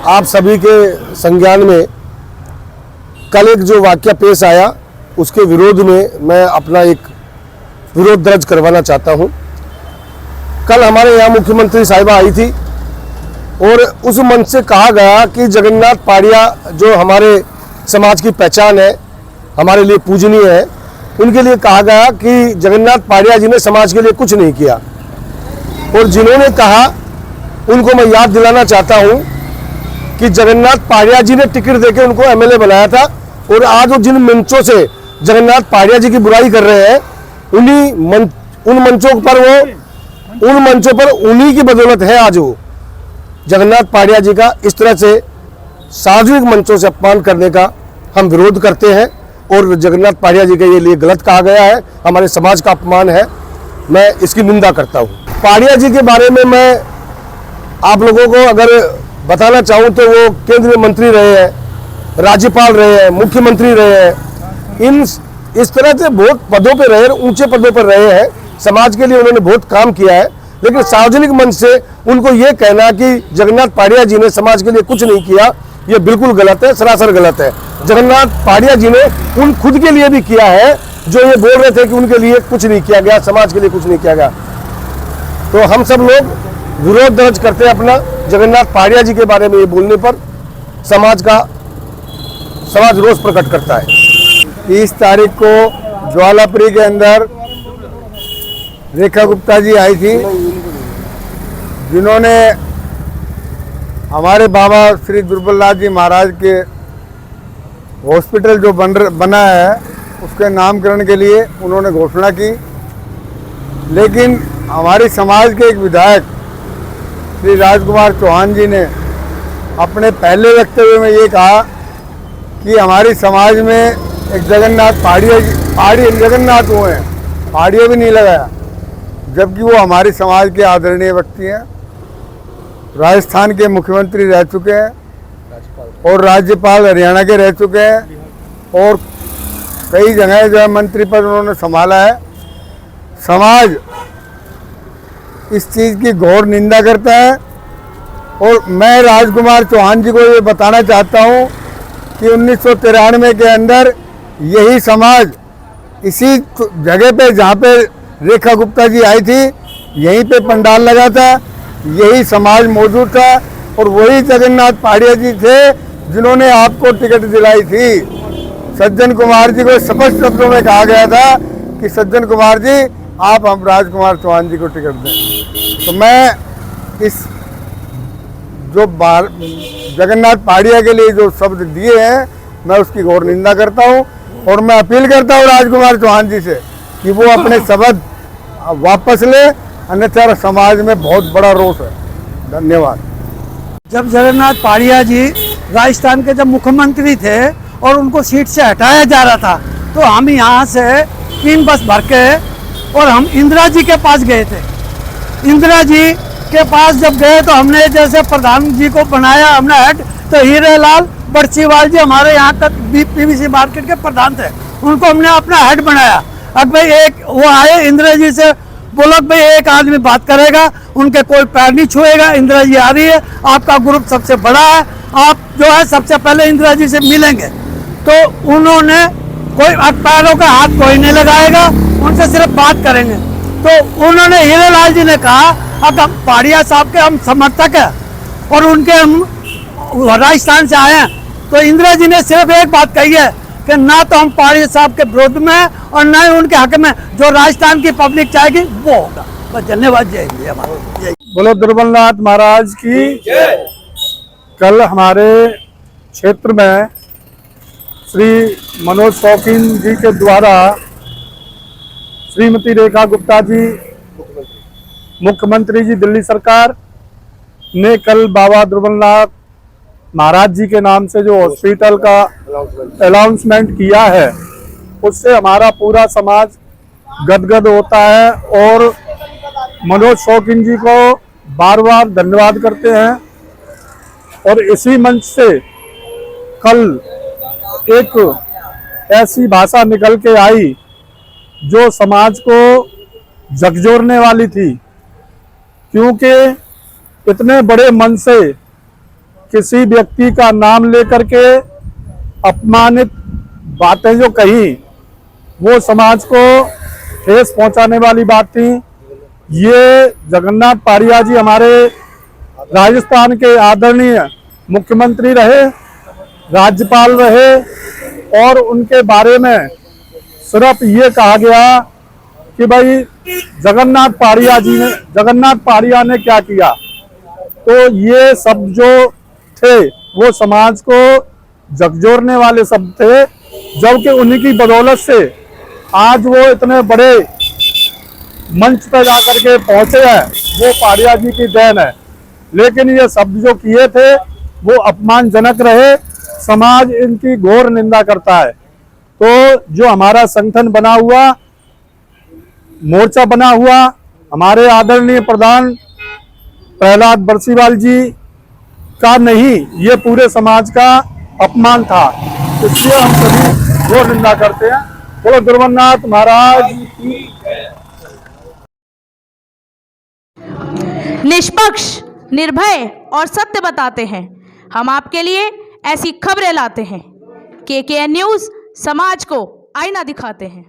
आप सभी के संज्ञान में कल एक जो वाकया पेश आया उसके विरोध में मैं अपना एक विरोध दर्ज करवाना चाहता हूं। कल हमारे यहाँ मुख्यमंत्री साहिबा आई थी और उस मंच से कहा गया कि जगन्नाथ पाड़िया जो हमारे समाज की पहचान है, हमारे लिए पूजनीय है, उनके लिए कहा गया कि जगन्नाथ पाड़िया जी ने समाज के लिए कुछ नहीं किया। और जिन्होंने कहा उनको मैं याद दिलाना चाहता हूं कि जगन्नाथ पाड़िया जी ने टिकट देके उनको एमएलए बनाया था और आज वो जिन मंचों से जगन्नाथ पाड़िया जी की बुराई कर रहे हैं उन मंचों पर उन्हीं की बदौलत है आज वो जगन्नाथ पाड़िया जी का इस तरह से सार्वजनिक मंचों से अपमान करने का हम विरोध करते हैं। और जगन्नाथ पाड़िया जी के लिए गलत कहा गया है, हमारे समाज का अपमान है, मैं इसकी निंदा करता हूँ। पाड़िया जी के बारे में मैं आप लोगों को अगर बताना चाहूँ तो वो केंद्रीय मंत्री रहे हैं, राज्यपाल रहे हैं, मुख्यमंत्री रहे हैं, इस तरह से बहुत पदों पर रहे, ऊंचे पदों पर रहे हैं, समाज के लिए उन्होंने बहुत काम किया है। लेकिन सार्वजनिक मंच से उनको ये कहना कि जगन्नाथ पाड़िया जी ने समाज के लिए कुछ नहीं किया, ये बिल्कुल गलत है, सरासर गलत है। जगन्नाथ पाड़िया जी ने उन खुद के लिए भी किया है जो ये बोल रहे थे कि उनके लिए कुछ नहीं किया गया, समाज के लिए कुछ नहीं किया गया। तो हम सब लोग विरोध दर्ज करते हैं अपना जगन्नाथ पाड़िया जी के बारे में ये बोलने पर। समाज रोष प्रकट करता है। 30 तारीख को ज्वालापुरी के अंदर रेखा गुप्ता जी आई थी, जिन्होंने हमारे बाबा श्री दुर्बलनाथ जी महाराज के हॉस्पिटल जो बना है उसके नामकरण के लिए उन्होंने घोषणा की। लेकिन हमारे समाज के एक विधायक श्री राजकुमार चौहान जी ने अपने पहले वक्तव्य में ये कहा कि हमारे समाज में एक जगन्नाथ जगन्नाथ हुए हैं, पाड़िया भी नहीं लगाया, जबकि वो हमारे समाज के आदरणीय व्यक्ति हैं, राजस्थान के मुख्यमंत्री रह चुके हैं और राज्यपाल हरियाणा के रह चुके हैं और कई जगह जो है मंत्री पद उन्होंने संभाला है। समाज इस चीज़ की घोर निंदा करता है और मैं राजकुमार चौहान जी को ये बताना चाहता हूँ कि 1993 के अंदर यही समाज इसी जगह पे जहाँ पे रेखा गुप्ता जी आई थी यहीं पे पंडाल लगा था, यही समाज मौजूद था और वही जगन्नाथ पाड़िया जी थे जिन्होंने आपको टिकट दिलाई थी। सज्जन कुमार जी को स्पष्ट शब्दों में कहा गया था कि सज्जन कुमार जी आप हम राजकुमार चौहान जी को टिकट दें। तो मैं इस जो जगन्नाथ पाड़िया के लिए जो शब्द दिए हैं मैं उसकी घोर निंदा करता हूं और मैं अपील करता हूं राजकुमार चौहान जी से कि वो अपने शब्द वापस ले, अन्यथा समाज में बहुत बड़ा रोष है। धन्यवाद। जब जगन्नाथ पाड़िया जी राजस्थान के जब मुख्यमंत्री थे और उनको सीट से हटाया जा रहा था तो हम यहाँ से 3 बस भर के और हम इंदिरा जी के पास गए थे। इंदिरा जी के पास जब गए तो हमने जैसे प्रधान जी को बनाया हमने हेड, तो हीरेलाल बड़सीवाल जी हमारे यहाँ तक पीवीसी मार्केट के प्रधान थे, उनको हमने अपना हेड बनाया। अब भाई एक वो आए इंदिरा जी से बोलो भाई एक आदमी बात करेगा, उनके कोई पैर नहीं छुएगा, इंदिरा जी आ रही है, आपका ग्रुप सबसे बड़ा है, आप जो है सबसे पहले इंदिरा जी से मिलेंगे। तो उन्होंने कोई पैरों का हाथ कोई नहीं लगाएगा, उनसे सिर्फ बात करेंगे। तो उन्होंने हीरेलाल जी ने कहा अब हम पाड़िया साहब के हम समर्थक हैं और उनके हम राजस्थान से आए हैं। तो इंदिरा जी ने सिर्फ एक बात कही है कि ना तो हम पाड़िया साहब के विरोध में और ना ही उनके हक में, जो राजस्थान की पब्लिक चाहेगी वो होगा। बस धन्यवाद। जय हिंद। बोलो दुर्बलनाथ महाराज की। कल हमारे क्षेत्र में श्री मनोज शौकीन जी के द्वारा श्रीमती रेखा गुप्ता जी मुख्यमंत्री जी दिल्ली सरकार ने कल बाबा दुर्बलनाथ महाराज जी के नाम से जो हॉस्पिटल का अनाउंसमेंट किया है उससे हमारा पूरा समाज गदगद होता है और मनोज शौकीन जी को बार बार धन्यवाद करते हैं। और इसी मंच से कल एक ऐसी भाषा निकल के आई जो समाज को झकझोरने वाली थी, क्योंकि इतने बड़े मन से किसी व्यक्ति का नाम लेकर के अपमानित बातें जो कही वो समाज को ठेस पहुंचाने वाली बात थी। ये जगन्नाथ पारिया जी हमारे राजस्थान के आदरणीय मुख्यमंत्री रहे, राज्यपाल रहे, और उनके बारे में सिर्फ ये कहा गया कि भाई जगन्नाथ पारिया ने क्या किया। तो ये सब जो थे वो समाज को झकझोरने वाले शब्द थे, जबकि उन्हीं की बदौलत से आज वो इतने बड़े मंच पर जाकर के पहुंचे हैं, वो पारिया जी की देन है। लेकिन ये शब्द जो किए थे वो अपमानजनक रहे, समाज इनकी घोर निंदा करता है। तो जो हमारा संगठन बना हुआ, मोर्चा बना हुआ, हमारे आदरणीय प्रधान प्रहलाद बरसीवाल जी का नहीं, ये पूरे समाज का अपमान था, इसलिए हम सभी घोर निंदा करते हैं। बोलो गुरुवरनाथ महाराज की। निष्पक्ष, निर्भय और सत्य बताते हैं। हम आपके लिए ऐसी खबरें लाते हैं। KKN न्यूज़ समाज को आईना दिखाते हैं।